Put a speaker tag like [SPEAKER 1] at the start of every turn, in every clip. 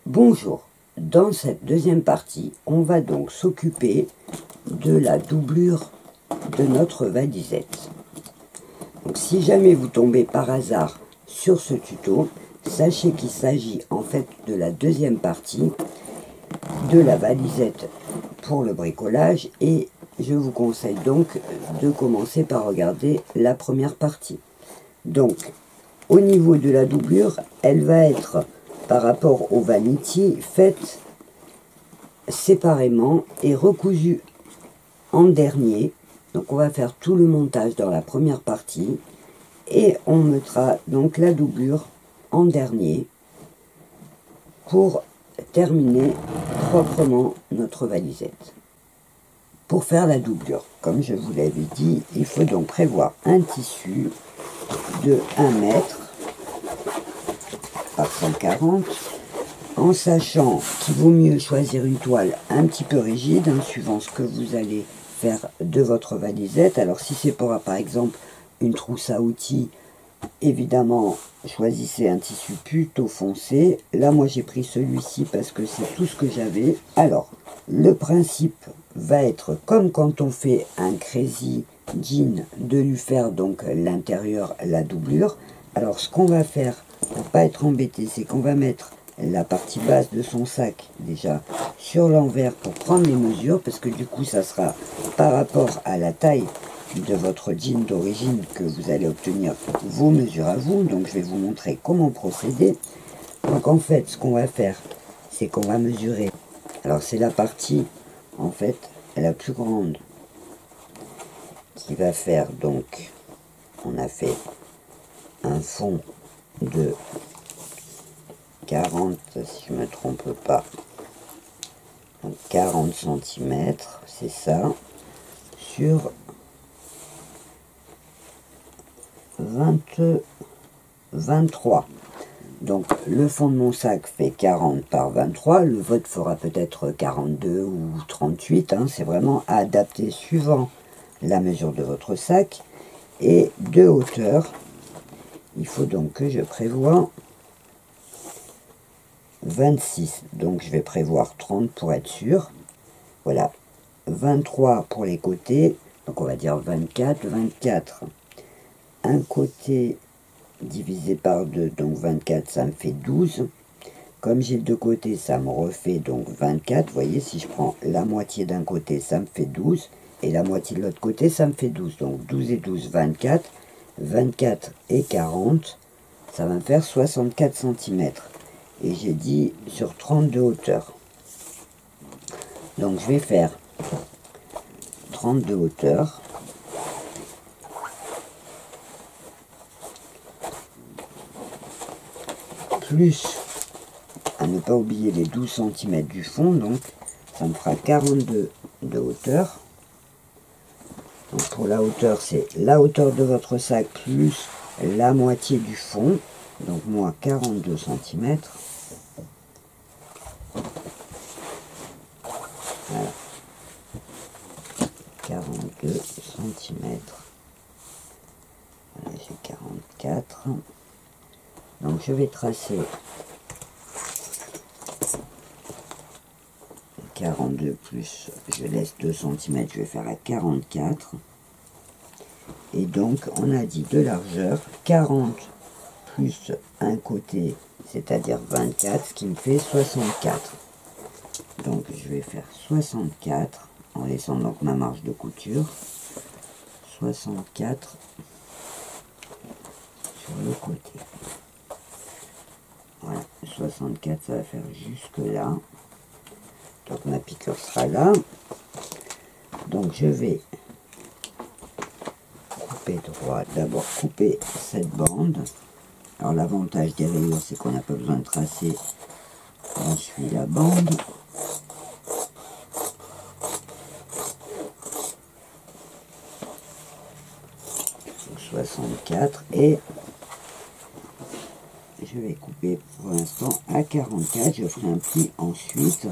[SPEAKER 1] Bonjour, dans cette deuxième partie, on va donc s'occuper de la doublure de notre valisette. Donc, si jamais vous tombez par hasard sur ce tuto, sachez qu'il s'agit en fait de la deuxième partie de la valisette pour le bricolage et je vous conseille donc de commencer par regarder la première partie. Donc, au niveau de la doublure, elle va être par rapport au vanity faite séparément et recousue en dernier. Donc on va faire tout le montage dans la première partie et on mettra donc la doublure en dernier pour terminer proprement notre valisette. Pour faire la doublure, comme je vous l'avais dit, il faut donc prévoir un tissu de 1 mètre par 140, en sachant qu'il vaut mieux choisir une toile un petit peu rigide, suivant ce que vous allez faire de votre valisette. Alors si c'est pour par exemple une trousse à outils, évidemment choisissez un tissu plutôt foncé. Là moi j'ai pris celui-ci parce que c'est tout ce que j'avais. Alors le principe va être comme quand on fait un crazy jean, de lui faire donc l'intérieur, la doublure. Alors ce qu'on va faire pour pas être embêté, c'est qu'on va mettre la partie basse de son sac déjà sur l'envers pour prendre les mesures, parce que du coup ça sera par rapport à la taille de votre jean d'origine que vous allez obtenir vos mesures à vous. Donc je vais vous montrer comment procéder. Donc en fait ce qu'on va faire, c'est qu'on va mesurer, alors c'est la partie en fait la plus grande qui va faire, donc on a fait un fond de 40, si je ne me trompe pas, donc 40 cm, c'est ça, sur 23. Donc le fond de mon sac fait 40 par 23, le vôtre fera peut-être 42 ou 38, c'est vraiment à adapter suivant la mesure de votre sac. Et de hauteur, il faut donc que je prévoie 26, donc je vais prévoir 30 pour être sûr. Voilà, 23 pour les côtés, donc on va dire 24, 24. Un côté divisé par 2, donc 24, ça me fait 12. Comme j'ai deux côtés, ça me refait donc 24. Vous voyez, si je prends la moitié d'un côté, ça me fait 12. Et la moitié de l'autre côté, ça me fait 12. Donc 12 et 12, 24. 24 et 40, ça va me faire 64 cm. Et j'ai dit sur 30 de hauteur. Donc je vais faire 30 de hauteur. Plus, à ne pas oublier les 12 cm du fond, donc ça me fera 42 de hauteur. Donc pour la hauteur, c'est la hauteur de votre sac plus la moitié du fond. Donc moi 42 cm. Voilà. 42 cm. Voilà, j'ai 44. Donc je vais tracer 42 plus, je laisse 2 cm, je vais faire à 44. Et donc on a dit de largeur 40 plus un côté, c'est-à-dire 24, ce qui me fait 64. Donc je vais faire 64 en laissant donc ma marge de couture. 64 sur le côté. Voilà, 64, ça va faire jusque là. Donc ma piqûre sera là. Donc je vais couper droit. D'abord couper cette bande. Alors l'avantage des rayures, c'est qu'on n'a pas besoin de tracer. On suit la bande. Donc 64 et je vais couper pour l'instant à 44. Je ferai un pli ensuite.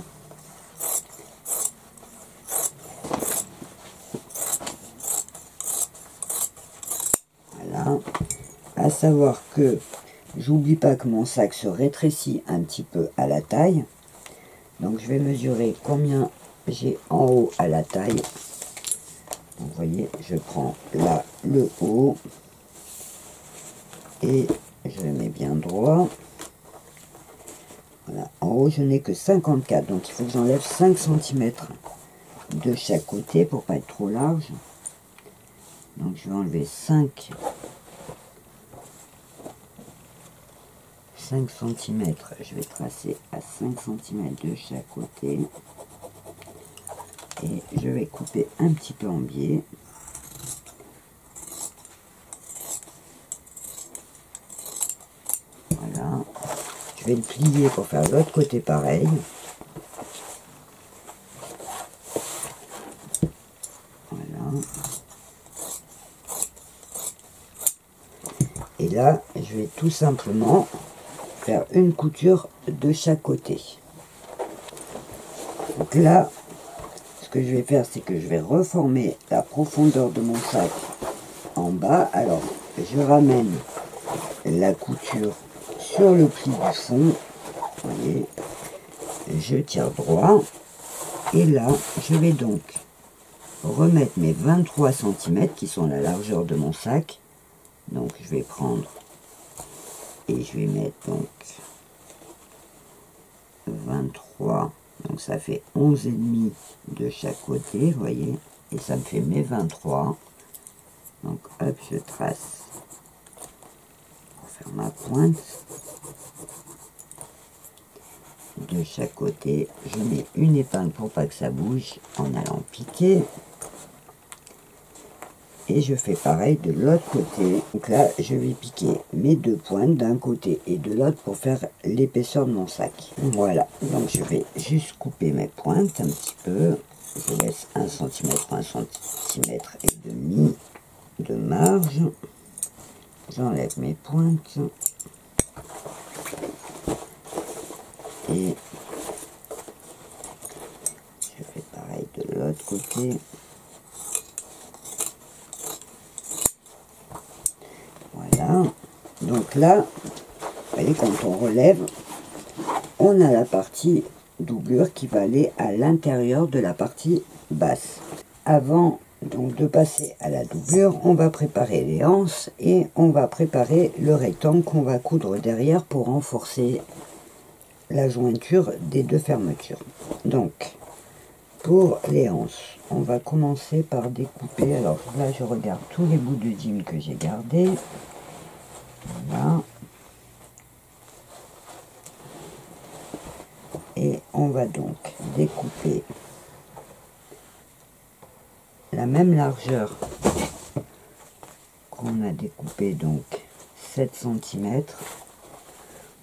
[SPEAKER 1] À savoir que J'oublie pas que mon sac se rétrécit un petit peu à la taille. Donc je vais mesurer combien j'ai en haut à la taille. Vous voyez, je prends là le haut et je le mets bien droit. Voilà, en haut je n'ai que 54, donc il faut que j'enlève 5 cm de chaque côté pour pas être trop large. Donc je vais enlever 5 cm, je vais tracer à 5 cm de chaque côté. Et je vais couper un petit peu en biais. Voilà. Je vais le plier pour faire l'autre côté pareil. Voilà. Et là, je vais tout simplement faire une couture de chaque côté. Donc là, ce que je vais faire, c'est que je vais reformer la profondeur de mon sac en bas. Alors, je ramène la couture sur le pli du fond. Vous voyez, je tire droit. Et là, je vais donc remettre mes 23 cm qui sont la largeur de mon sac. Donc, je vais prendre et je vais mettre donc 23. Donc, ça fait 11,5 de chaque côté, vous voyez. Et ça me fait mes 23. Donc, hop, je trace pour faire ma pointe. De chaque côté, je mets une épingle pour pas que ça bouge en allant piquer. Et je fais pareil de l'autre côté. Donc là, je vais piquer mes deux pointes d'un côté et de l'autre pour faire l'épaisseur de mon sac. Voilà, donc je vais juste couper mes pointes un petit peu. Je laisse 1 cm, 1 cm et demi de marge. J'enlève mes pointes. Et je fais pareil de l'autre côté. Voilà. Donc là, vous voyez, quand on relève, on a la partie doublure qui va aller à l'intérieur de la partie basse. Avant donc de passer à la doublure, on va préparer les anses et on va préparer le rectangle qu'on va coudre derrière pour renforcer la jointure des deux fermetures. Donc, pour les anses, on va commencer par découper. Alors là, je regarde tous les bouts de jean que j'ai gardés. Voilà. Et on va donc découper la même largeur qu'on a découpé, donc 7 cm.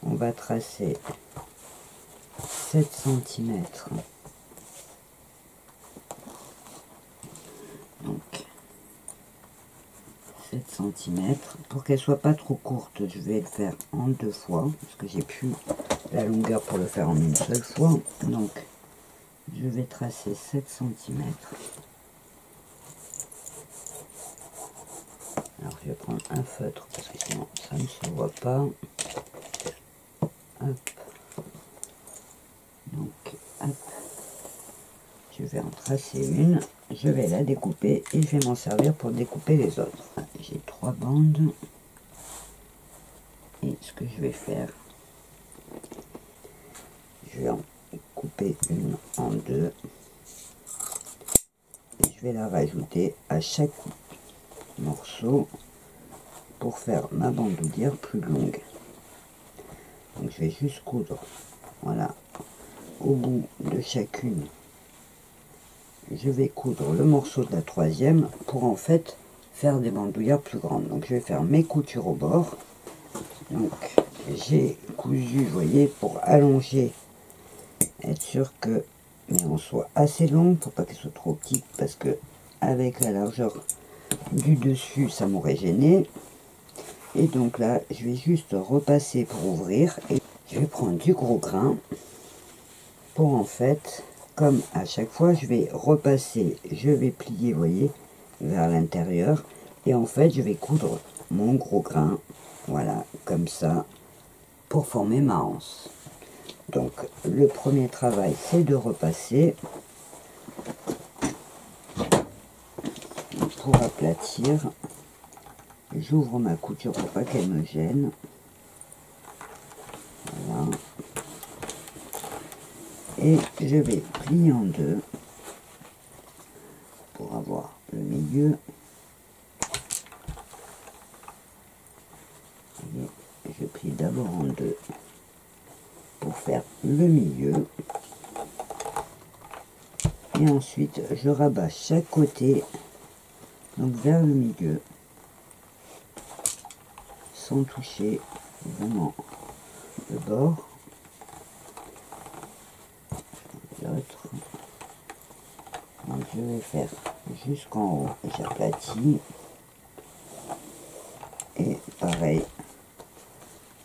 [SPEAKER 1] On va tracer 7 cm. Donc 7 cm. Pour qu'elle soit pas trop courte, je vais le faire en 2 fois, parce que j'ai plus la longueur pour le faire en une seule fois. Donc je vais tracer 7 cm. Alors je vais prendre un feutre parce que sinon ça ne se voit pas. Hop. Donc hop. Je vais en tracer une. Je vais la découper et je vais m'en servir pour découper les autres. J'ai 3 bandes. Et ce que je vais faire, je vais en couper une en deux. Et je vais la rajouter à chaque morceau pour faire ma bandoulière plus longue. Donc je vais juste coudre, voilà, au bout de chacune. Je vais coudre le morceau de la troisième pour en fait faire des bandoulières plus grandes. Donc je vais faire mes coutures au bord. Donc j'ai cousu, vous voyez, pour allonger, être sûr que mes anses soient assez longues, pour pas qu'elles soient trop petites, parce que avec la largeur du dessus ça m'aurait gêné. Et donc là je vais juste repasser pour ouvrir et je vais prendre du gros grain pour en fait, comme à chaque fois, je vais repasser, je vais plier, vous voyez, vers l'intérieur. Et en fait, je vais coudre mon gros grain, voilà, comme ça, pour former ma anse. Donc le premier travail, c'est de repasser pour aplatir. J'ouvre ma couture pour pas qu'elle me gêne. Voilà. Et je vais plier en deux pour avoir le milieu. Et je plie d'abord en deux pour faire le milieu. Et ensuite, je rabats chaque côté, donc vers le milieu, sans toucher vraiment le bord. L'autre. Donc je vais faire jusqu'en haut, j'aplatis. Et pareil,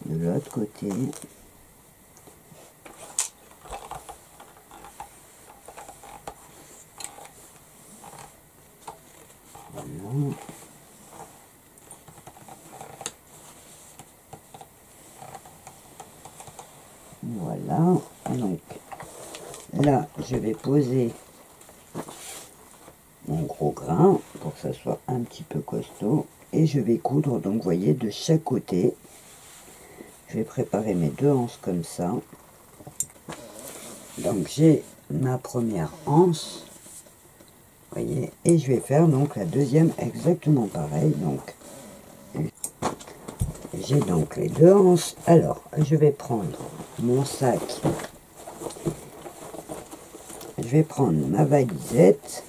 [SPEAKER 1] de l'autre côté. Voilà. Voilà, donc là je vais poser mon gros grain pour que ça soit un petit peu costaud et je vais coudre, donc vous voyez, de chaque côté. Je vais préparer mes deux anses comme ça. Donc j'ai ma première anse, vous voyez, et je vais faire donc la deuxième exactement pareil. Donc j'ai donc les deux anses. Alors je vais prendre mon sac, je vais prendre ma valisette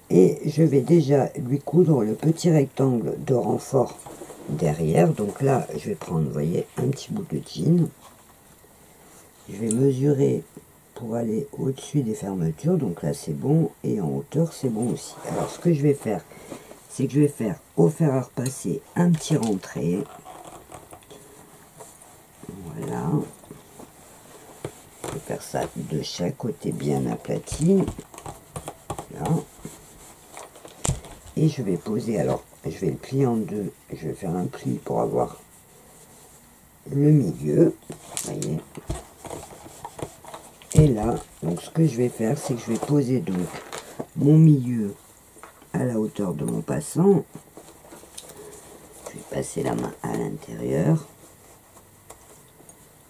[SPEAKER 1] et je vais déjà lui coudre le petit rectangle de renfort derrière. Donc là je vais prendre, vous voyez, un petit bout de jean. Je vais mesurer pour aller au-dessus des fermetures, donc là c'est bon, et en hauteur c'est bon aussi. Alors ce que je vais faire, c'est que je vais faire au fer à repasser un petit rentré. Voilà. Je vais faire ça de chaque côté bien aplati. Là. Et je vais poser, alors je vais le plier en deux, je vais faire un pli pour avoir le milieu, vous voyez. Et là, donc ce que je vais faire, c'est que je vais poser donc mon milieu à la hauteur de mon passant. Je vais passer la main à l'intérieur.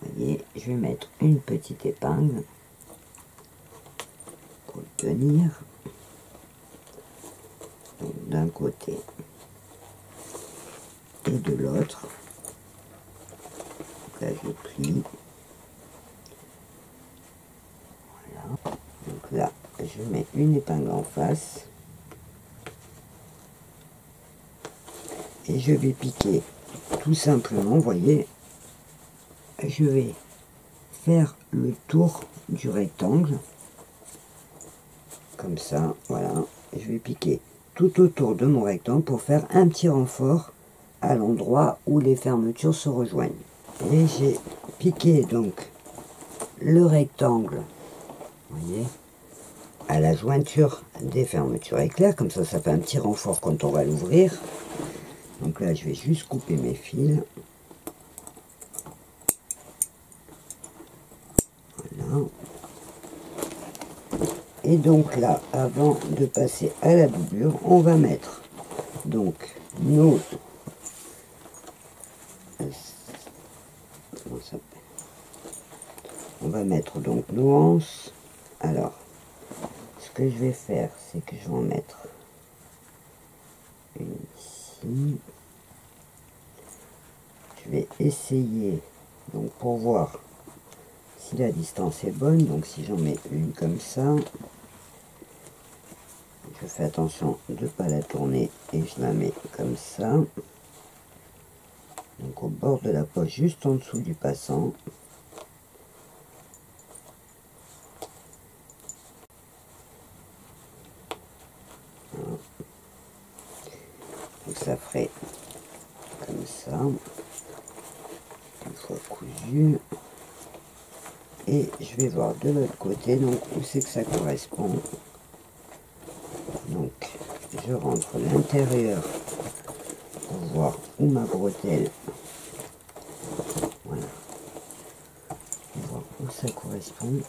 [SPEAKER 1] Vous voyez, je vais mettre une petite épingle pour le tenir. Donc d'un côté et de l'autre. Donc là je plie. Voilà. Donc là je mets une épingle en face. Et je vais piquer tout simplement, vous voyez, je vais faire le tour du rectangle. Comme ça, voilà. Je vais piquer tout autour de mon rectangle pour faire un petit renfort à l'endroit où les fermetures se rejoignent. Et j'ai piqué donc le rectangle, vous voyez, à la jointure des fermetures éclair, comme ça ça fait un petit renfort quand on va l'ouvrir. Donc là je vais juste couper mes fils. Voilà. Et donc là, avant de passer à la doublure, on va mettre donc nos anses. Alors, ce que je vais faire, c'est que je vais en mettre une ici. Je vais essayer, donc pour voir si la distance est bonne, donc si j'en mets une comme ça, je fais attention de ne pas la tourner et je la mets comme ça, donc au bord de la poche, juste en dessous du passant. Voilà. Donc ça ferait comme ça, une fois cousu. Et je vais voir de l'autre côté, donc où c'est que ça correspond. Donc je rentre l'intérieur pour voir où ma bretelle. Voilà. correspond.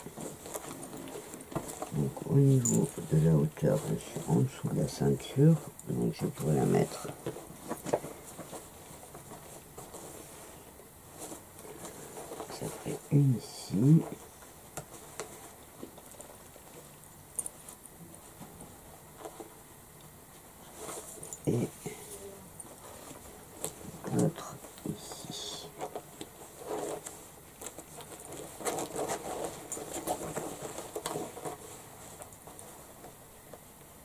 [SPEAKER 1] Donc au niveau de la hauteur, je suis en dessous de la ceinture, donc je pourrais la mettre ça ferait une ici. Et l'autre ici.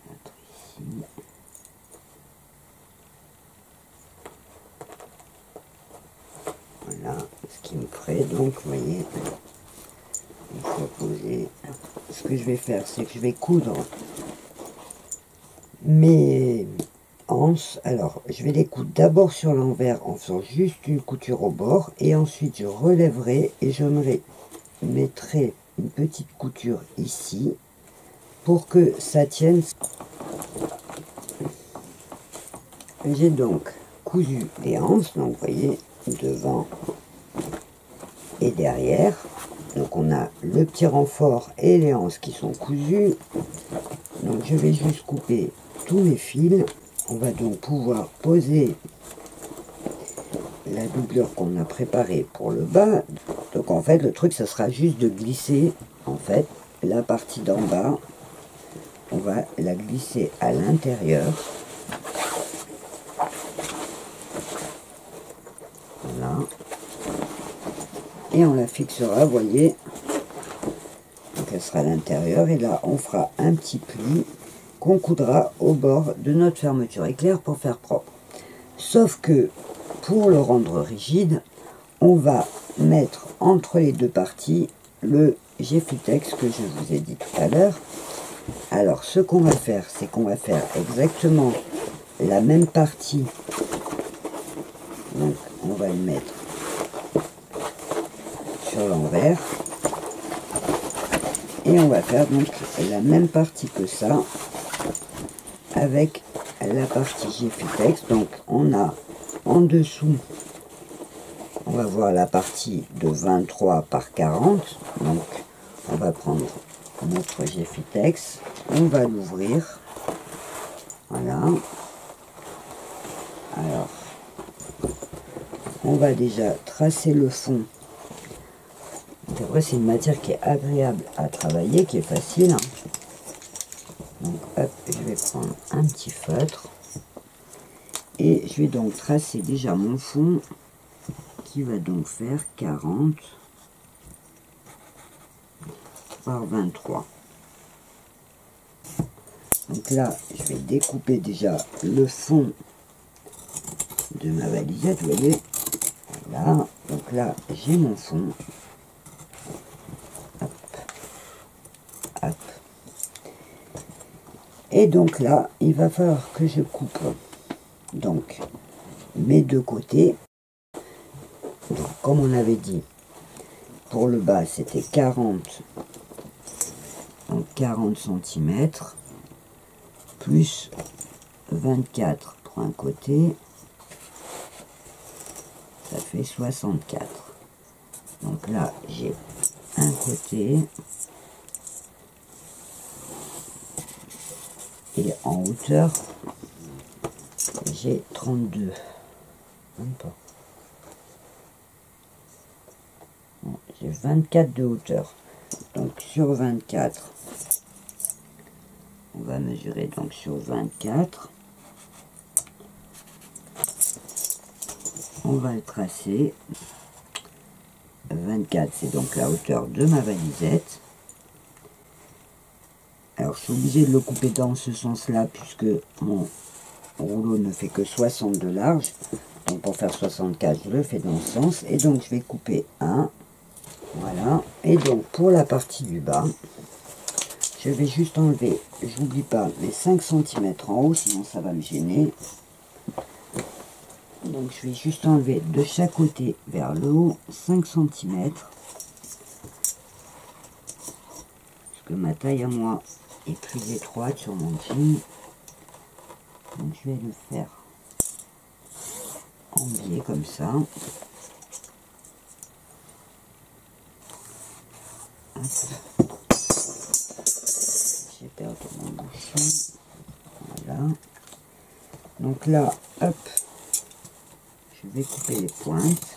[SPEAKER 1] L'autre ici. Voilà ce qui me ferait donc, vous voyez, une fois posé, ce que je vais faire, c'est que je vais coudre mes anses. Alors, je vais les coudre d'abord sur l'envers en faisant juste une couture au bord, et ensuite je relèverai et je mettrai une petite couture ici pour que ça tienne. J'ai donc cousu les anses, donc vous voyez, devant et derrière. Donc on a le petit renfort et les anses qui sont cousues. Donc je vais juste couper tous mes fils. On va donc pouvoir poser la doublure qu'on a préparée pour le bas. Donc en fait le truc, ça sera juste de glisser en fait la partie d'en bas. On va la glisser à l'intérieur. Voilà. Et on la fixera, vous voyez. Donc elle sera à l'intérieur. Et là, on fera un petit pli qu'on coudra au bord de notre fermeture éclair pour faire propre. Sauf que pour le rendre rigide, on va mettre entre les deux parties le Geffitex que je vous ai dit tout à l'heure. Alors ce qu'on va faire, c'est qu'on va faire exactement la même partie. Donc on va le mettre sur l'envers. Et on va faire donc la même partie que ça avec la partie Geffitex. Donc on a en dessous, on va voir la partie de 23 par 40. Donc on va prendre notre Geffitex, on va l'ouvrir. Voilà. Alors on va déjà tracer le fond. C'est vrai, c'est une matière qui est agréable à travailler, qui est facile. Donc hop, je vais prendre un petit feutre et je vais donc tracer déjà mon fond qui va donc faire 40 par 23. Donc là, je vais découper déjà le fond de ma valisette, vous voyez. Voilà, donc là, j'ai mon fond. Hop, hop. Et donc là, il va falloir que je coupe donc mes deux côtés. Donc, comme on avait dit, pour le bas, c'était 40, donc 40 cm, plus 24 pour un côté, ça fait 64. Donc là, j'ai un côté, et en hauteur, j'ai 32. Même pas. Bon, j'ai 24 de hauteur. Donc sur 24, on va mesurer donc sur 24. On va le tracer. 24, c'est donc la hauteur de ma valisette. Alors je suis obligé de le couper dans ce sens-là puisque mon rouleau ne fait que 60 de large. Donc pour faire 64, je le fais dans ce sens. Et donc je vais couper un. Voilà. Et donc pour la partie du bas, je vais juste enlever, j'oublie pas, mes 5 cm en haut, sinon ça va me gêner. Donc je vais juste enlever de chaque côté vers le haut 5 cm. Parce que ma taille à moi est plus étroite sur mon jean. Donc je vais le faire en biais comme ça. Hop. J'ai perdu mon bouchon. Voilà. Donc là, hop, je vais couper les pointes.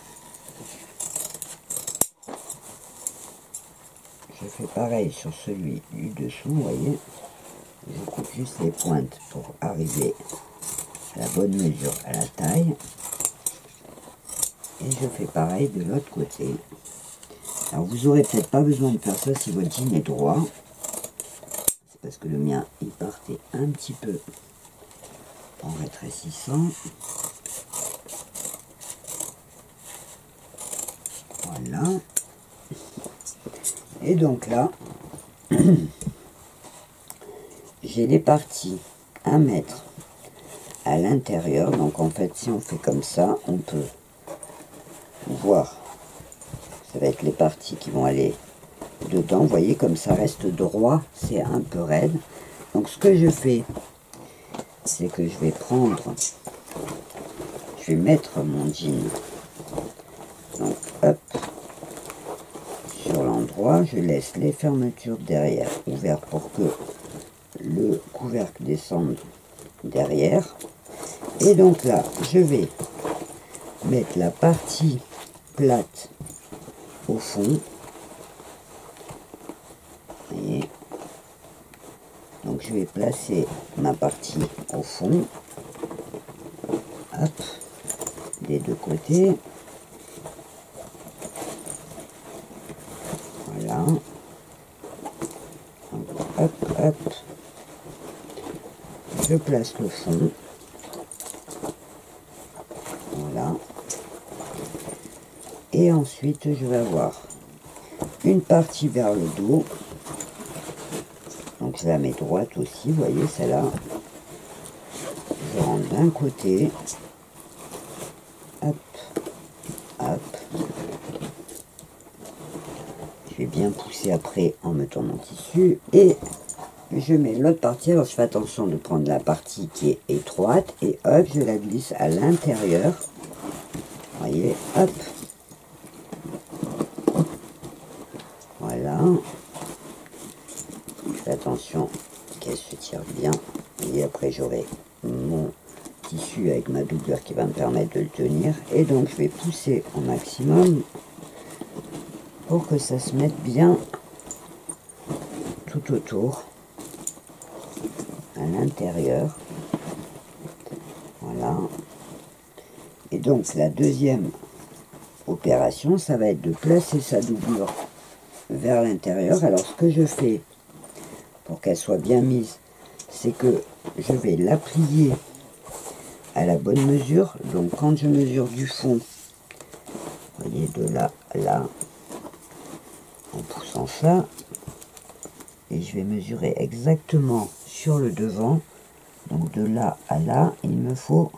[SPEAKER 1] Je fais pareil sur celui du dessous, vous voyez. Je coupe juste les pointes pour arriver à la bonne mesure à la taille. Et je fais pareil de l'autre côté. Alors vous aurez peut-être pas besoin de faire ça si votre jean est droit. C'est parce que le mien, il partait un petit peu en rétrécissant. Voilà. Et donc là, j'ai les parties à mettre à l'intérieur. Donc en fait, si on fait comme ça, on peut voir. Ça va être les parties qui vont aller dedans. Vous voyez, comme ça reste droit, c'est un peu raide. Donc ce que je fais, c'est que je vais prendre, je vais mettre mon jean. Donc hop, sur l'endroit, je laisse les fermetures derrière ouvertes pour que le couvercle descende derrière. Et donc là, je vais mettre la partie plate au fond. Vous voyez. Donc je vais placer ma partie au fond. Hop, des deux côtés. Voilà. Donc, hop, hop. Je place le fond. Voilà. Et ensuite, je vais avoir une partie vers le dos. Donc, je la mets droite aussi. Vous voyez, celle-là. Je rentre d'un côté. Hop, hop. Je vais bien pousser après en mettant mon tissu. Et je mets l'autre partie. Alors, je fais attention de prendre la partie qui est étroite. Et hop, je la glisse à l'intérieur. Vous voyez, hop. Voilà. Je fais attention qu'elle se tire bien. Et après, j'aurai mon tissu avec ma doublure qui va me permettre de le tenir. Et donc, je vais pousser au maximum pour que ça se mette bien tout autour, à l'intérieur. Voilà. Et donc, la deuxième opération, ça va être de placer sa doublure vers l'intérieur. Alors, ce que je fais pour qu'elle soit bien mise, c'est que je vais la plier à la bonne mesure. Donc, quand je mesure du fond, vous voyez, de là à là, en poussant ça, et je vais mesurer exactement sur le devant. Donc, de là à là, il me faut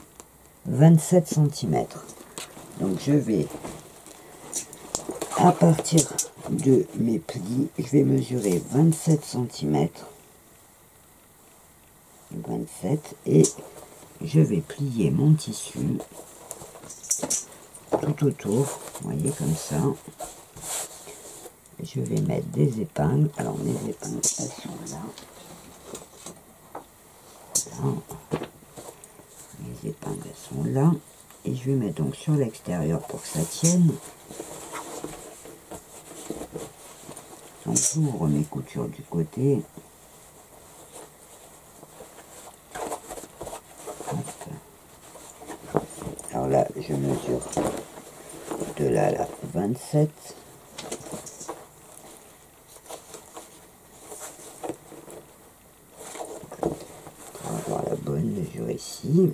[SPEAKER 1] 27 cm. Donc, je vais, à partir de mes plis, je vais mesurer 27 cm. 27, et je vais plier mon tissu tout autour, vous voyez, comme ça. Je vais mettre des épingles. Alors mes épingles, elles sont là. Voilà. Les épingles, elles sont là. Et je vais mettre donc sur l'extérieur pour que ça tienne. Donc j'ouvre mes coutures du côté. Hop. Alors là, je mesure de là à là 27. Pour avoir la bonne mesure ici.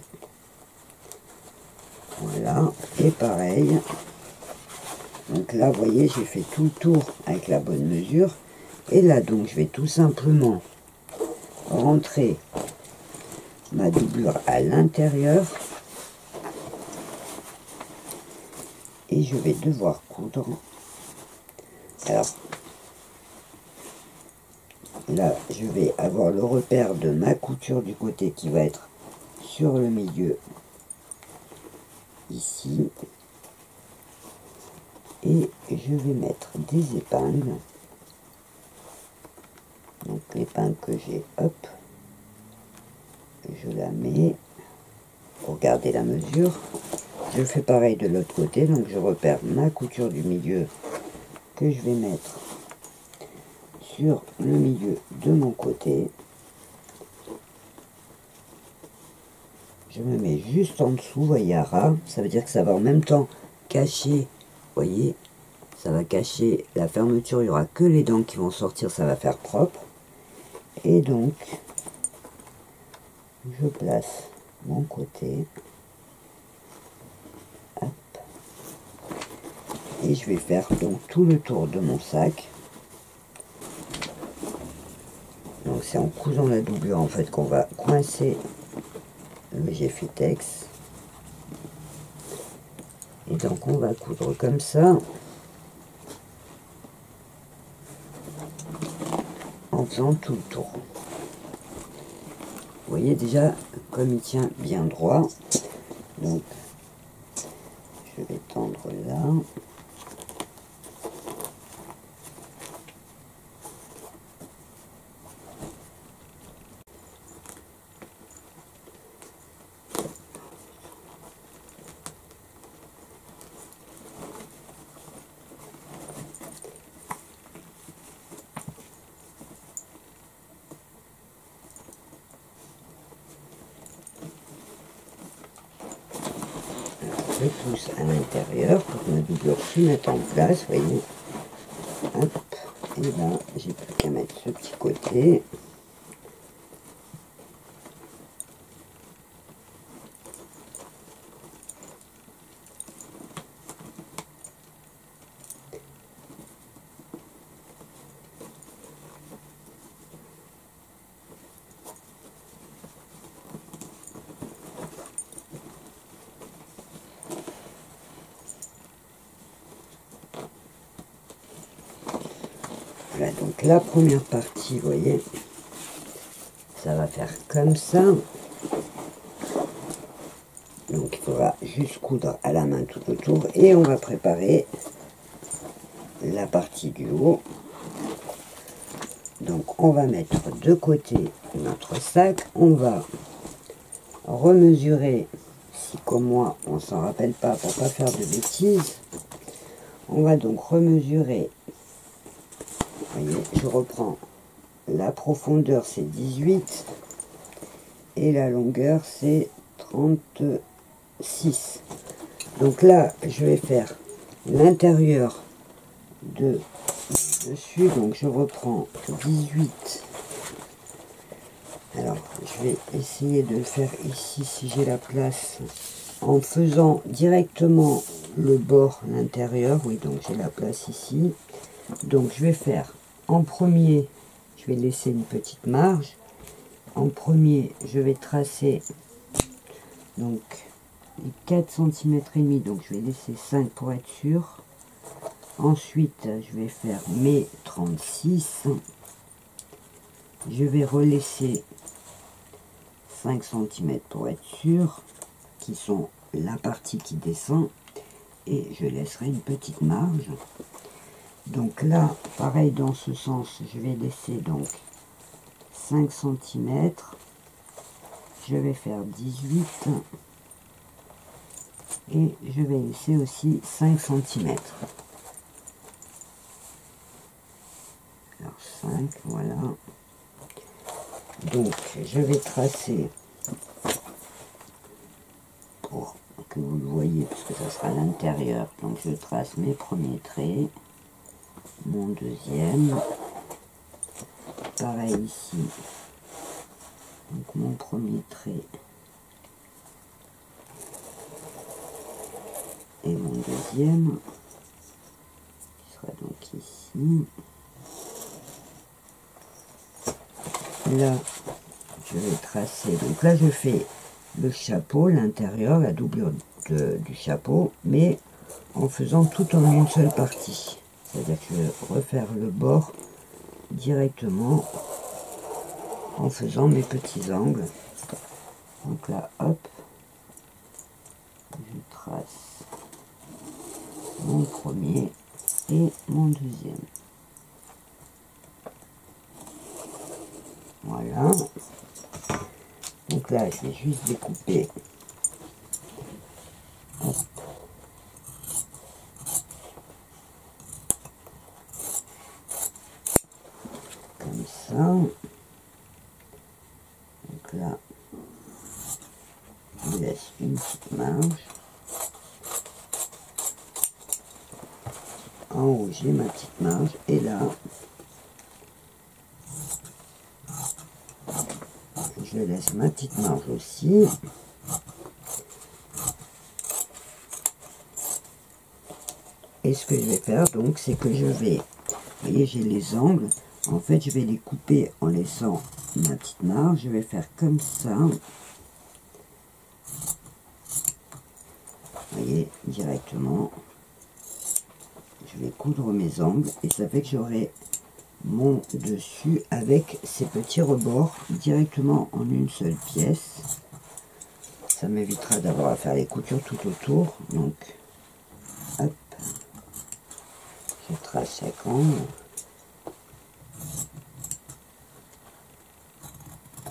[SPEAKER 1] Voilà, et pareil. Donc là, vous voyez, j'ai fait tout le tour avec la bonne mesure. Et là, donc, je vais tout simplement rentrer ma doublure à l'intérieur. Et je vais devoir coudre. Alors, là, je vais avoir le repère de ma couture du côté qui va être sur le milieu, ici. Et je vais mettre des épingles. épingle que j'ai, hop, je la mets, pour garder la mesure. Je fais pareil de l'autre côté, donc je repère ma couture du milieu que je vais mettre sur le milieu de mon côté. Je me mets juste en dessous, vous voyez, à ras, ça veut dire que ça va en même temps cacher, vous voyez, ça va cacher la fermeture, il n'y aura que les dents qui vont sortir, ça va faire propre. Et donc, je place mon côté, hop, et je vais faire donc tout le tour de mon sac. Donc c'est en cousant la doublure en fait qu'on va coincer le Geffitex. Et donc on va coudre comme ça, en faisant tout le tour. Vous voyez déjà comme il tient bien droit. Donc je vais tendre là. Je pousse à l'intérieur pour que ma doublure se mette en place, vous voyez. Hop, et là, j'ai plus qu'à mettre ce petit côté. Voilà, donc la première partie, vous voyez, ça va faire comme ça. Donc il faudra juste coudre à la main tout autour et on va préparer la partie du haut. Donc on va mettre de côté notre sac, on va remesurer, si comme moi on s'en rappelle pas pour pas faire de bêtises, on va donc remesurer. Vous voyez, je reprends la profondeur, c'est 18 et la longueur c'est 36. Donc là je vais faire l'intérieur de dessus, donc je reprends 18. Alors je vais essayer de le faire ici si j'ai la place, en faisant directement le bord, l'intérieur. Oui, donc j'ai la place ici. Donc je vais faire en premier, je vais laisser une petite marge. En premier, je vais tracer donc les 4 cm et demi, donc je vais laisser 5 pour être sûr. Ensuite, je vais faire mes 36. Je vais relaisser 5 cm pour être sûr, qui sont la partie qui descend, et je laisserai une petite marge. Donc là, pareil dans ce sens, je vais laisser donc 5 cm. Je vais faire 18 et je vais laisser aussi 5 cm. Alors 5, voilà. Donc je vais tracer pour que vous le voyez, parce que ça sera à l'intérieur. Donc je trace mes premiers traits, mon deuxième, pareil ici, donc mon premier trait et mon deuxième, qui sera donc ici. Là, je vais tracer, donc là je fais le chapeau, l'intérieur, la doublure du chapeau, mais en faisant tout en une seule partie. C'est-à-dire que je vais refaire le bord directement en faisant mes petits angles. Donc là, hop, je trace mon premier et mon deuxième. Voilà. Donc là, je vais juste découper. Hop. Comme ça. Donc là, je laisse une petite marge. En haut, j'ai ma petite marge. Et là, je laisse ma petite marge aussi. Et ce que je vais faire, donc, c'est que je vais, vous voyez, j'ai les angles. En fait, je vais les couper en laissant ma petite marge. Je vais faire comme ça. Vous voyez, directement. Je vais coudre mes angles. Et ça fait que j'aurai mon dessus avec ces petits rebords directement en une seule pièce. Ça m'évitera d'avoir à faire les coutures tout autour. Donc, hop. Je trace chaque angle.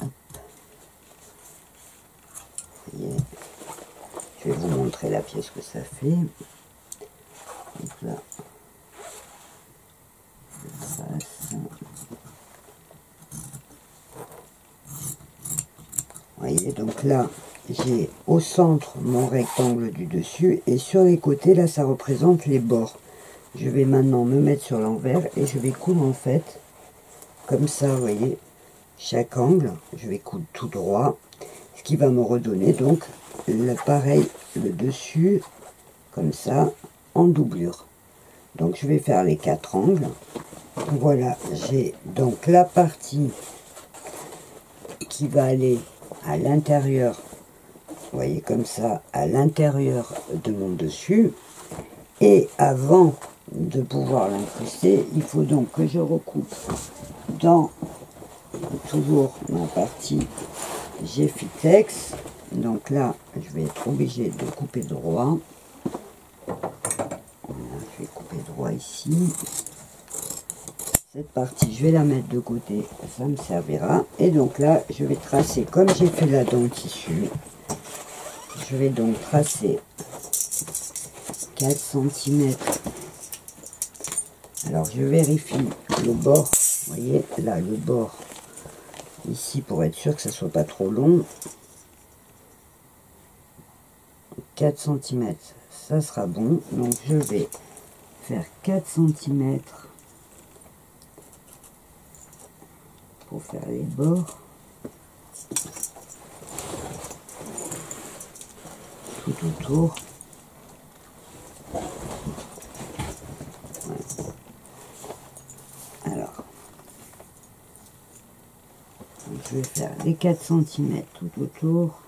[SPEAKER 1] Hop. Vous voyez. Je vais vous montrer la pièce que ça fait. Donc là, je trace. Vous voyez, donc là, j'ai au centre mon rectangle du dessus et sur les côtés, là, ça représente les bords. Je vais maintenant me mettre sur l'envers et je vais coudre en fait, comme ça, vous voyez, chaque angle, je vais coudre tout droit, ce qui va me redonner donc pareil, le dessus, comme ça, en doublure. Donc je vais faire les 4 angles. Voilà, j'ai donc la partie qui va aller à l'intérieur, vous voyez comme ça, à l'intérieur de mon dessus. Et avant de pouvoir l'incruster, il faut donc que je recoupe dans toujours ma partie G-Fitex. Donc là, je vais être obligé de couper droit. Voilà, je vais couper droit ici. Cette partie, je vais la mettre de côté, ça me servira. Et donc là, je vais tracer, comme j'ai fait là dans le tissu, je vais donc tracer 4 cm. Alors je vérifie le bord, vous voyez là le bord ici pour être sûr que ça soit pas trop long. 4 cm, ça sera bon. Donc je vais faire 4 cm pour faire les bords. Tout autour. Je vais faire les 4 cm tout autour.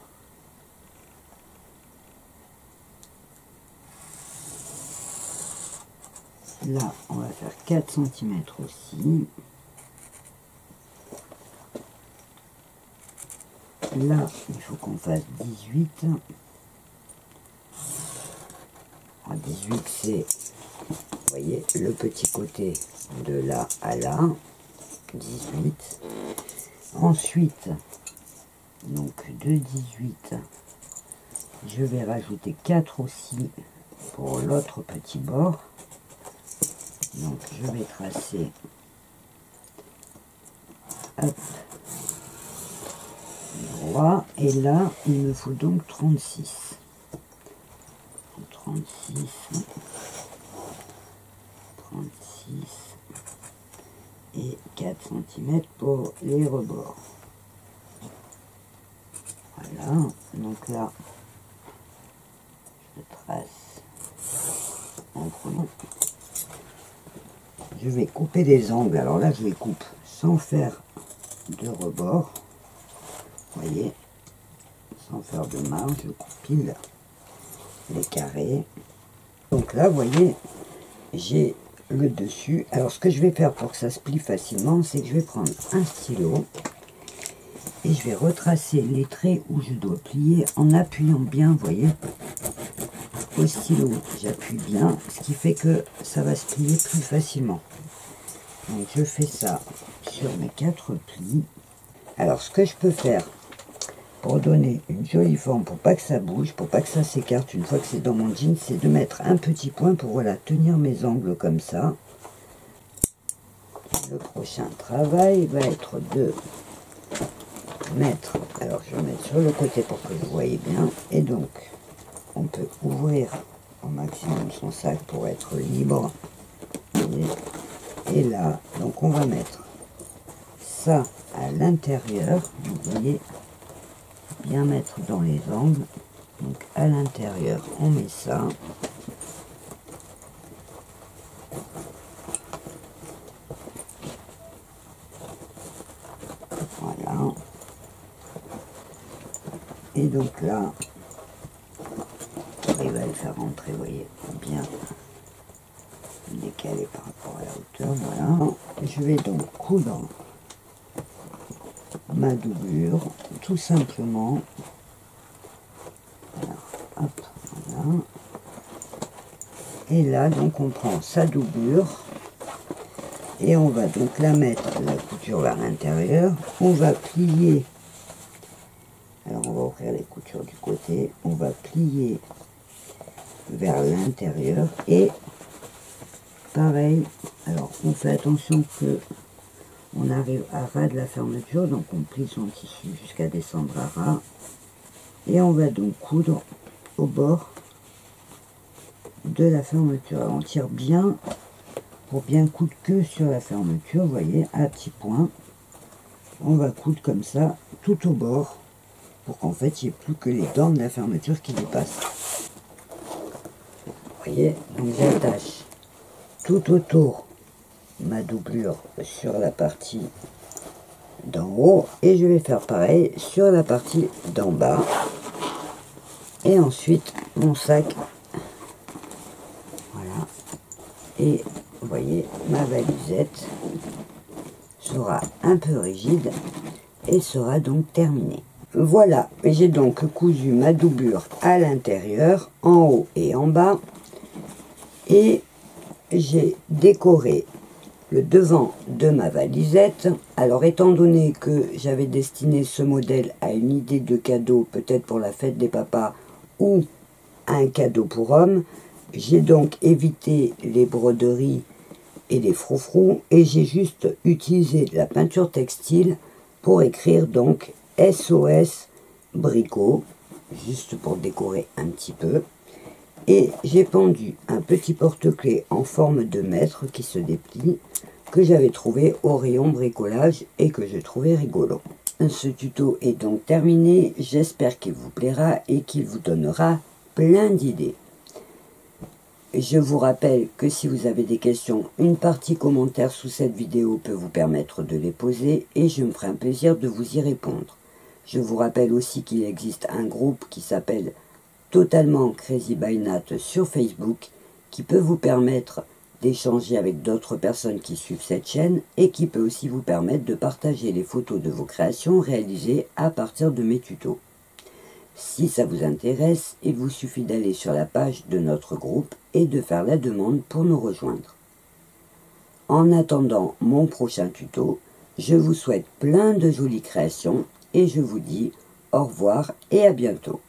[SPEAKER 1] Là, on va faire 4 cm aussi. Là, il faut qu'on fasse 18. À 18, c'est, vous voyez, le petit côté de là à là. 18. Ensuite, donc de 18, je vais rajouter 4 aussi pour l'autre petit bord. Donc je vais tracer, hop, droit, et là il me faut donc 36. 36, et 4 cm pour les rebords. Voilà, donc là, je trace en prenant. Je vais couper des angles. Alors là, je les coupe sans faire de rebord. Vous voyez, sans faire de marge, je coupe pile les carrés. Donc là, vous voyez, j'ai le dessus. Alors ce que je vais faire pour que ça se plie facilement, c'est que je vais prendre un stylo et je vais retracer les traits où je dois plier en appuyant bien, vous voyez, au stylo. J'appuie bien, ce qui fait que ça va se plier plus facilement. Donc je fais ça sur mes 4 plis. Alors ce que je peux faire pour donner une jolie forme, pour pas que ça bouge, pour pas que ça s'écarte une fois que c'est dans mon jean, c'est de mettre un petit point pour voilà tenir mes angles comme ça. Le prochain travail va être de mettre, alors je vais mettre sur le côté pour que vous voyez bien, et donc on peut ouvrir au maximum son sac pour être libre. Et là, donc on va mettre ça à l'intérieur, vous voyez, bien mettre dans les angles, donc à l'intérieur on met ça. Voilà. Et donc là, il va le faire rentrer, vous voyez, bien décalé par rapport à la hauteur, voilà. Je vais donc coudre ma doublure, tout simplement. Alors, hop, voilà. Et là, donc, on prend sa doublure, et on va donc la mettre, la couture vers l'intérieur, on va plier. Alors on va ouvrir les coutures du côté, on va plier vers l'intérieur et pareil, alors on fait attention que on arrive à ras de la fermeture, donc on plie son tissu jusqu'à descendre à ras et on va donc coudre au bord de la fermeture. Alors on tire bien pour bien coudre que sur la fermeture, vous voyez, à petits points. On va coudre comme ça tout au bord pour qu'en fait il n'y ait plus que les dents de la fermeture qui dépassent. Vous voyez, donc j'attache tout autour ma doublure sur la partie d'en haut et je vais faire pareil sur la partie d'en bas. Et ensuite mon sac, voilà, et vous voyez ma valisette sera un peu rigide et sera donc terminée. Voilà, j'ai donc cousu ma doublure à l'intérieur, en haut et en bas, et j'ai décoré le devant de ma valisette. Alors étant donné que j'avais destiné ce modèle à une idée de cadeau, peut-être pour la fête des papas ou un cadeau pour homme, j'ai donc évité les broderies et les froufrous et j'ai juste utilisé de la peinture textile pour écrire donc SOS Bricot, juste pour décorer un petit peu. Et j'ai pendu un petit porte-clés en forme de mètre qui se déplie, que j'avais trouvé au rayon bricolage et que je trouvais rigolo. Ce tuto est donc terminé, j'espère qu'il vous plaira et qu'il vous donnera plein d'idées. Je vous rappelle que si vous avez des questions, une partie commentaire sous cette vidéo peut vous permettre de les poser et je me ferai un plaisir de vous y répondre. Je vous rappelle aussi qu'il existe un groupe qui s'appelle Totalement Crazy by Nat sur Facebook qui peut vous permettre d'échanger avec d'autres personnes qui suivent cette chaîne et qui peut aussi vous permettre de partager les photos de vos créations réalisées à partir de mes tutos. Si ça vous intéresse, il vous suffit d'aller sur la page de notre groupe et de faire la demande pour nous rejoindre. En attendant mon prochain tuto, je vous souhaite plein de jolies créations et je vous dis au revoir et à bientôt.